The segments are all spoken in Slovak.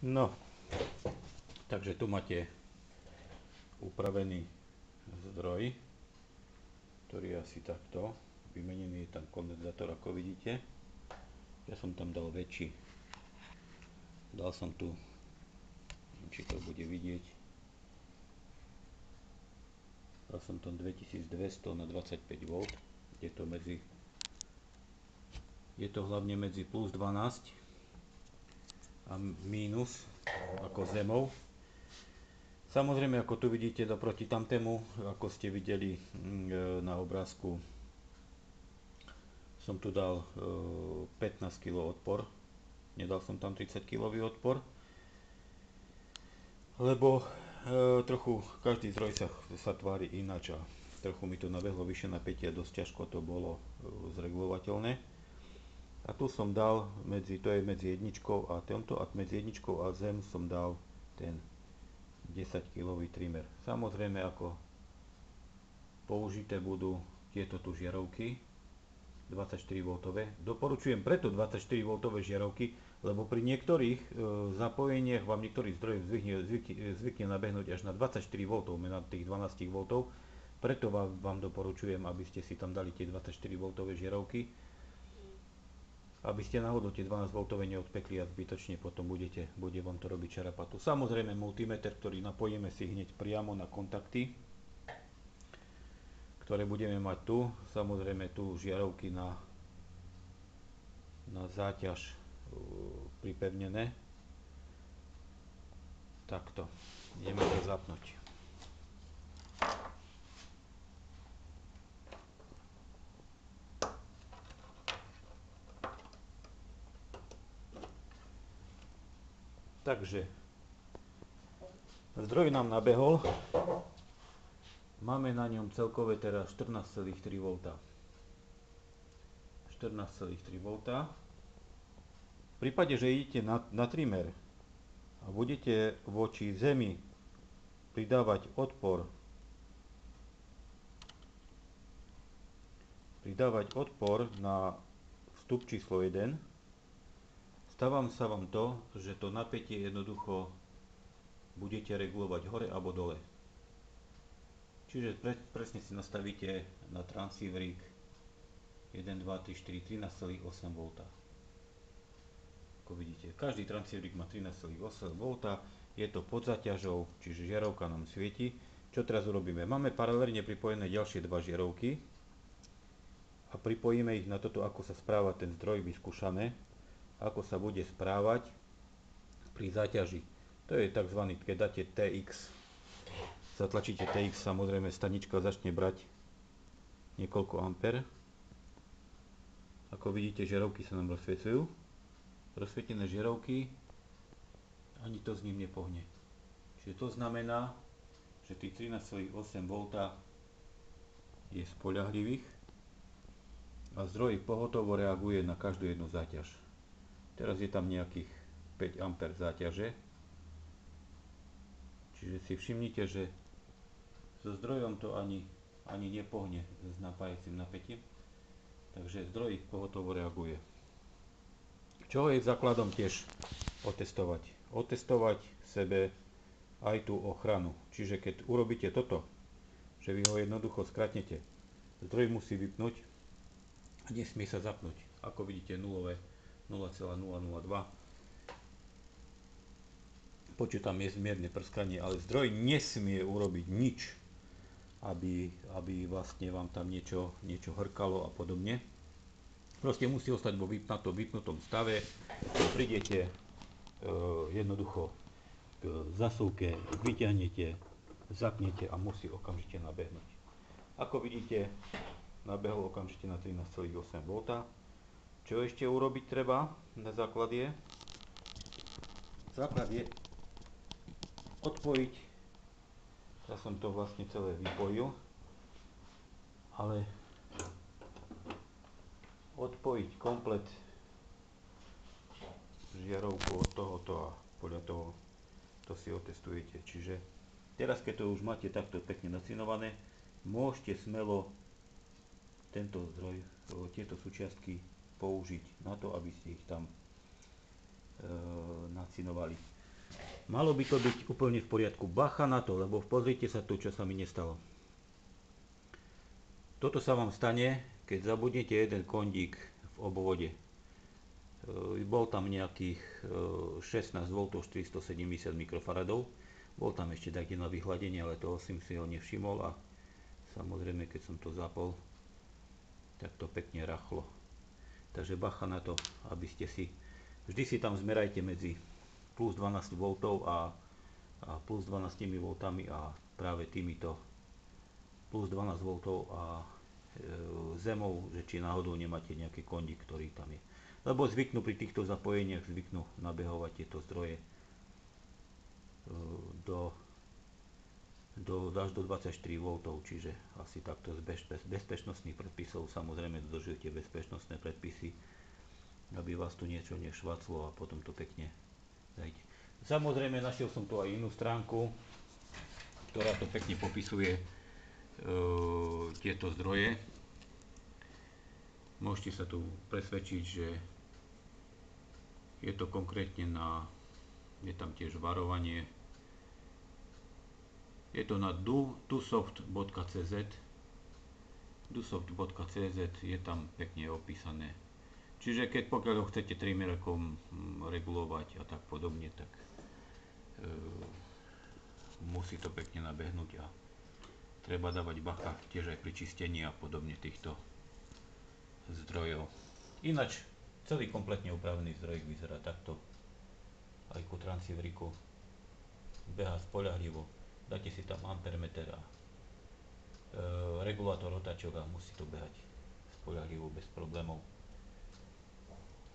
No, takže tu máte upravený zdroj, ktorý je asi takto. Vymenený je tam kondenzátor, ako vidíte. Ja som tam dal väčší. Dal som tu, neviem, či to bude vidieť, dal som tam 2200 na 25 V. Je to je to hlavne medzi plus 12 a mínus, ako zemou. Samozrejme, ako tu vidíte oproti tamtému, ako ste videli na obrázku, som tu dal 15 kg odpor. Nedal som tam 30 kg odpor, lebo trochu každý zdroj sa tvári ináč a trochu mi to nabehlo vyššie napätie a dosť ťažko to bolo zregulovateľné. A tu som dal to je medzi jedničkou a tomto, a medzi jedničkou a zem som dal ten 10 kg trimmer. Samozrejme, ako použité budú tieto tu žiarovky 24V. Doporučujem preto 24V žiarovky, lebo pri niektorých zapojeniach vám niektorý zdroj zvykne nabehnúť až na 24V, na tých 12V. Preto vám doporučujem, aby ste si tam dali tie 24V žiarovky, aby ste náhodou tie 12V neodpekli a zbytočne potom bude vám to robiť čarapatu. Samozrejme multimeter, ktorý napojíme si hneď priamo na kontakty, ktoré budeme mať tu. Samozrejme tu žiarovky na záťaž pripevnené. Takto. Ideme to zapnúť. Takže zdroj nám nabehol. Máme na ňom celkové teraz 14,3 V. 14,3 V. V prípade, že idete na trimmer a budete voči zemi pridávať odpor na vstup číslo 1, stáva sa vám to, že to napätie jednoducho budete regulovať hore alebo dole. Čiže presne si nastavíte na transceiverík 1, 2, 3, 4, 13,8 V. Ako vidíte, každý transceiverík má 13,8 V, je to pod zaťažou, čiže žiarovka nám svieti. Čo teraz urobíme? Máme paralelne pripojené ďalšie dva žiarovky a pripojíme ich na toto, ako sa správa ten zdroj, vyskúšame, ako sa bude správať pri záťaži. To je tzv. Keď dáte TX, zatlačíte TX, samozrejme stanička začne brať niekoľko ampere. Ako vidíte, žiarovky sa nám rozsviecujú. Rozsvietené žiarovky, ani to s ním nepohne. Čiže to znamená, že tých 13,8 V je spoľahlivých a zdroj pohotovo reaguje na každú jednu záťaž. Teraz je tam nejakých 5 A záťaže. Čiže si všimnite, že so zdrojom to ani nepohne s napájacím napätím. Takže zdroj pohotovo reaguje. Čo je základom tiež otestovať? Otestovať sebe aj tú ochranu. Čiže keď urobíte toto, že vy ho jednoducho skratnete, zdroj musí vypnúť a nesmie sa zapnúť. Ako vidíte, nulové 0,002. Počuť tam je zmierne prskanie, ale zdroj nesmie urobiť nič, aby vlastne vám tam niečo hrkalo a podobne. Proste musí ostať vo vypnutom stave. Prídete jednoducho k zasuvke, vyťahnete, zapnete a musí okamžite nabehnúť. Ako vidíte, nabehol okamžite na 13,8 V. Čo ešte urobiť treba na základ je odpojiť. Ja som to vlastne celé vypojil, ale odpojiť komplet žiarovku od tohoto a podľa toho to si otestujete. Čiže teraz, keď to už máte takto pekne nacinované, môžete smelo tento zdroj, tieto súčiastky použiť na to, aby ste ich tam nacinovali. Malo by to byť úplne v poriadku. Bacha na to, lebo pozrite sa tu, čo sa mi nestalo. Toto sa vám stane, keď zabudnete jeden kondík v obvode. Bol tam nejakých 16 V 470 mikrofaradov. Bol tam ešte taký na vyhladenie, ale toho som si ho nevšimol a samozrejme keď som to zapol, tak to pekne rachlo. Takže bacha na to, aby ste si, vždy si tam zmerajte medzi plus 12 V a plus 12 V a práve týmito plus 12 V a zemou, že či náhodou nemáte nejaký kondík, ktorý tam je. Lebo zvyknú pri týchto zapojeniach nabehovať tieto zdroje až do 24 V, čiže asi takto z bezpečnostných predpisov, samozrejme dodržujete bezpečnostné predpisy, aby vás tu niečo nešvaclo a potom to pekne dajte. Samozrejme našiel som tu aj inú stránku, ktorá to pekne popisuje tieto zdroje. Môžete sa tu presvedčiť, že je to konkrétne je tam tiež varovanie. Je to na dusoft.cz. Dusoft.cz je tam pekne opísané. Čiže pokiaľ ho chcete trimerkom regulovať a tak podobne, tak musí to pekne nabehnúť a treba dávať bacha tiež aj pri čistení a podobne týchto zdrojov. Ináč celý kompletne upravený zdroj vyzerá takto. Aj ku transiveriku beha spoľahlivo. Dáte si tam ampermeter a regulátor otáčok a musí to behať spoľahlivo bez problémov.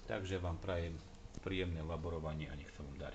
Takže vám prajem príjemné laborovanie a nech sa vám darí.